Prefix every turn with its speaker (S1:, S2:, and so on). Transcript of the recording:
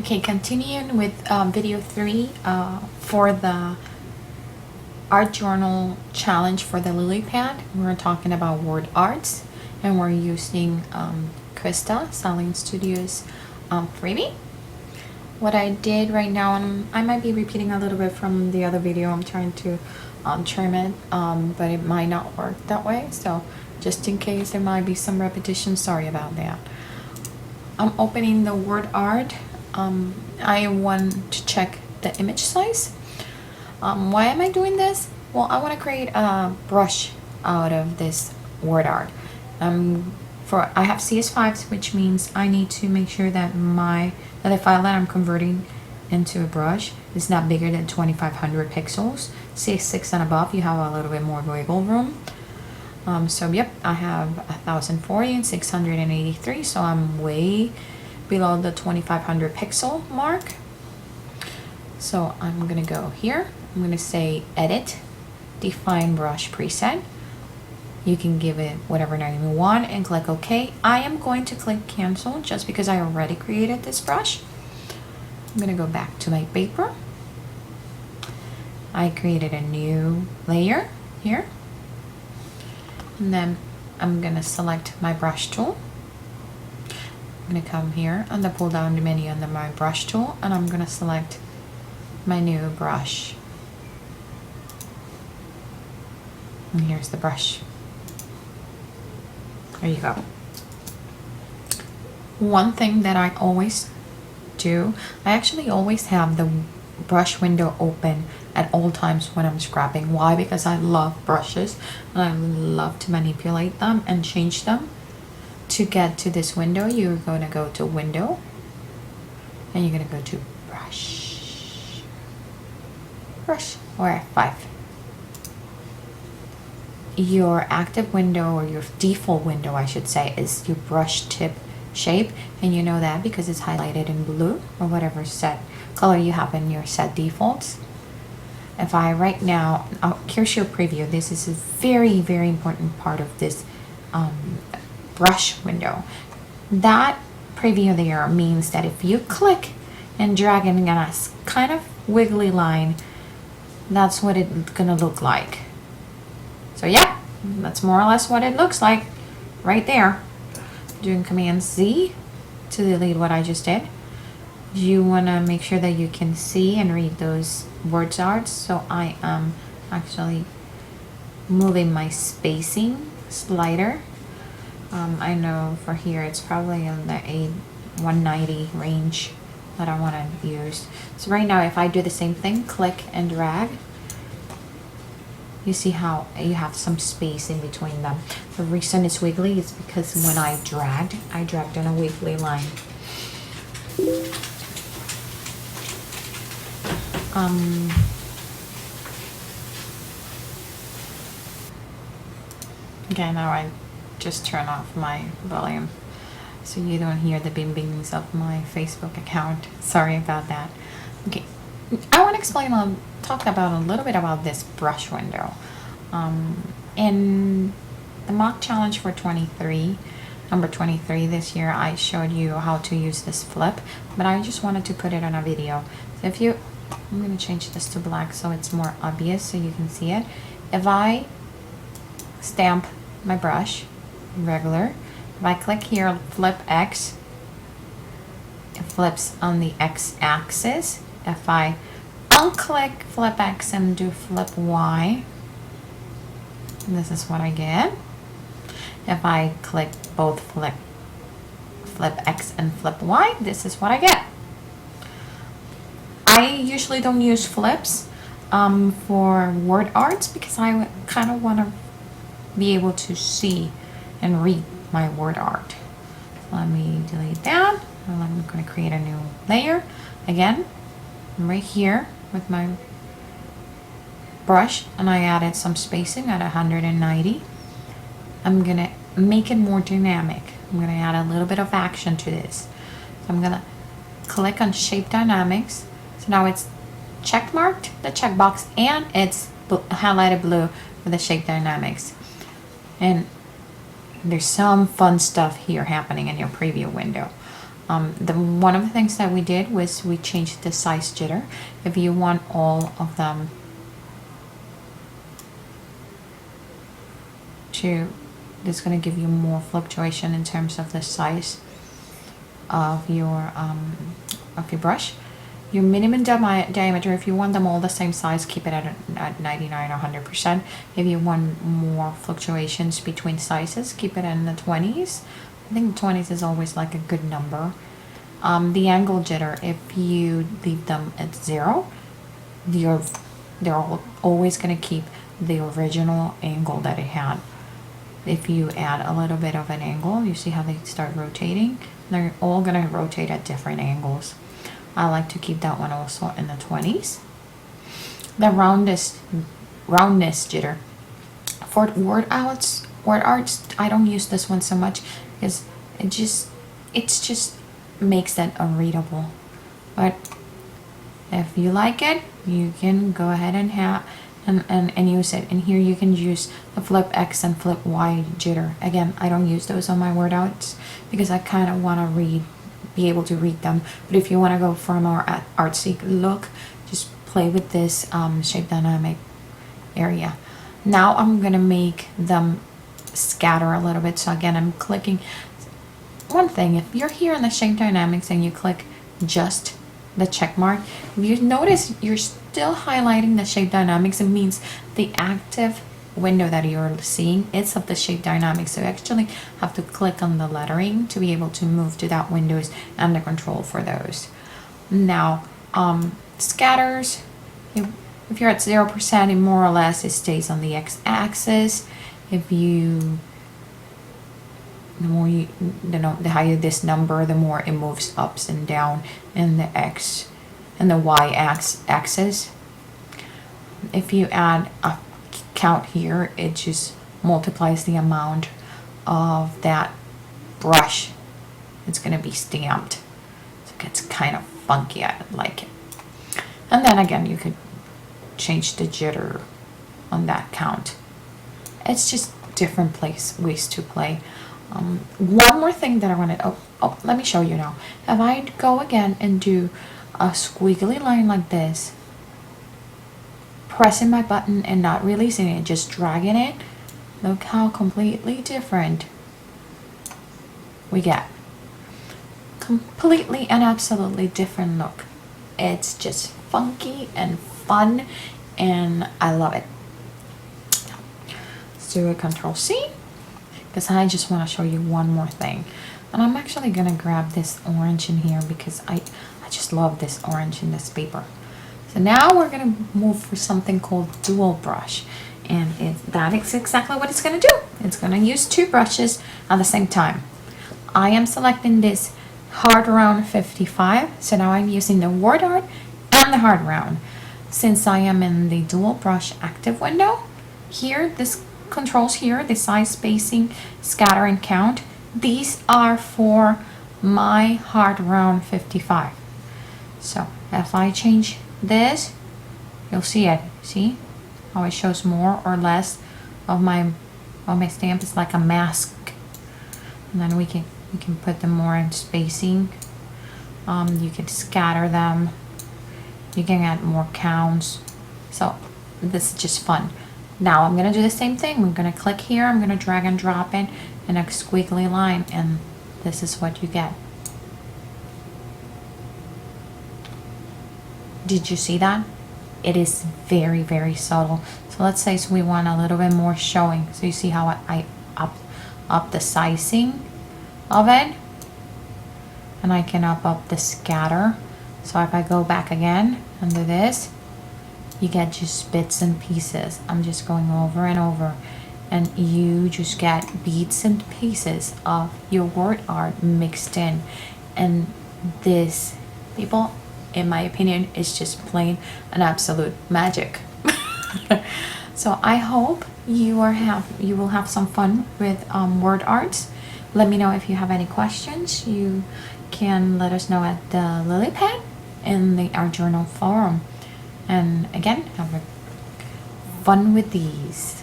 S1: Okay, continuing with video 3 for the art journal challenge for the lily pad. We're talking about word arts and we're using Krista Selling Studios freebie. What I did right now, and I might be repeating a little bit from the other video, I'm trying to trim it, but it might not work that way, so just in case there might be some repetition, sorry about that. I'm opening the word art. I want to check the image size. Why am I doing this? Well, I want to create a brush out of this word art. I have CS5s, which means I need to make sure that the file that I'm converting into a brush is not bigger than 2500 pixels. CS6 and above, you have a little bit more wiggle room. So yep, I have 1040 and 683, so I'm way below the 2500 pixel mark. So I'm gonna go here, I'm gonna say edit, define brush preset. You can give it whatever name you want and click OK. I am going to click cancel just because I already created this brush. I'm gonna go back to my paper. I created a new layer here. And then I'm gonna select my brush tool. I'm gonna come here on the pull down menu under my brush tool and I'm gonna select my new brush. And here's the brush. There you go. One thing that I always do, I actually always have the brush window open at all times when I'm scrapping. Why? Because I love brushes and I love to manipulate them and change them. To get to this window, you're going to go to window and you're going to go to brush or F5. Your active window, or your default window I should say, is your brush tip shape, and you know that because it's highlighted in blue or whatever set color you have in your set defaults. If I right now, here's your preview. This is a very important part of this brush window. That preview there means that if you click and drag in a kind of wiggly line, that's what it's gonna look like. So yeah, that's more or less what it looks like right there. Doing Command Z to delete what I just did. You want to make sure that you can see and read those word arts. So I am actually moving my spacing slider. I know for here it's probably in the 190 range that I want to use. So right now if I do the same thing, click and drag, you see how you have some space in between them. The reason it's wiggly is because when I dragged on a wiggly line. Okay, now I just turn off my volume so you don't hear the bing-bings of my Facebook account. Sorry about that. Okay, I want to talk about a little bit about this brush window. In the mock challenge for number 23 this year, I showed you how to use this flip, but I just wanted to put it on a video. So I'm going to change this to black so it's more obvious so you can see it. If I stamp my brush, regular, if I click here, flip X, it flips on the X axis. If I unclick flip X and do flip Y, this is what I get. If I click both flip X and flip Y, this is what I get. I usually don't use flips for word arts because I kind of want to be able to see and read my word art. Let me delete that. And I'm going to create a new layer. Again, I'm right here with my brush and I added some spacing at 190. I'm going to make it more dynamic. I'm going to add a little bit of action to this. So I'm going to click on Shape Dynamics. So now it's check marked, the checkbox, and it's highlighted blue with the Shape Dynamics. And there's some fun stuff here happening in your preview window. One of the things that we did was we changed the size jitter. If you want all of them to, it's going to give you more fluctuation in terms of the size of your brush. Your minimum diameter, if you want them all the same size, keep it at 99 or 100%. If you want more fluctuations between sizes, keep it in the 20s. I think 20s is always like a good number. The angle jitter, if you leave them at 0, they're always going to keep the original angle that it had. If you add a little bit of an angle, you see how they start rotating? They're all going to rotate at different angles. I like to keep that one also in the 20s. The roundness jitter. For word arts, I don't use this one so much because it just makes it unreadable. But if you like it, you can go ahead and use it. And here you can use the flip X and flip Y jitter. Again, I don't use those on my word arts because I kind of want to be able to read them. But if you want to go for a more artsy look, just play with this shape dynamic area. Now I'm going to make them scatter a little bit. So again, I'm clicking. One thing, if you're here in the shape dynamics and you click just the check mark, if you notice you're still highlighting the shape dynamics, it means the active window that you're seeing is of the shape dynamics. So you actually have to click on the lettering to be able to move to that windows and the control for those. Now scatters, if you're at 0%, it more or less it stays on the x-axis. If you the higher this number, the more it moves ups and down in the x and the y axis. If you add a count here, it just multiplies the amount of that brush. It's going to be stamped. So it gets kind of funky. I like it. And then again, you could change the jitter on that count. It's just different ways to play. One more thing that I wanted, let me show you now. If I go again and do a squiggly line like this, pressing my button and not releasing it, just dragging it, look how completely different we get. Completely and absolutely different look. It's just funky and fun and I love it. Let's do a Control C because I just want to show you one more thing. And I'm actually going to grab this orange in here because I just love this orange in this paper. So now we're going to move for something called dual brush. And that is exactly what it's going to do. It's going to use two brushes at the same time. I am selecting this hard round 55. So now I'm using the word art and the hard round. Since I am in the dual brush active window, here, this controls here, the size, spacing, scatter, and count. These are for my hard round 55. So if I change this, you'll see it. See how it shows more or less of my stamp. It's like a mask. And then we can put them more in spacing. You can scatter them. You can add more counts. So this is just fun. Now I'm going to do the same thing. I'm going to click here. I'm going to drag and drop it in a squiggly line. And this is what you get. Did you see that? It is very, very subtle. So let's say we want a little bit more showing. So you see how I up the sizing of it. And I can up the scatter. So if I go back again under this, you get just bits and pieces. I'm just going over and over. And you just get bits and pieces of your word art mixed in. And this, people, in my opinion, is just plain and absolute magic. So I hope you will have some fun with word arts. Let me know if you have any questions. You can let us know at the Lily Pad in the Art Journal forum. And again, have fun with these.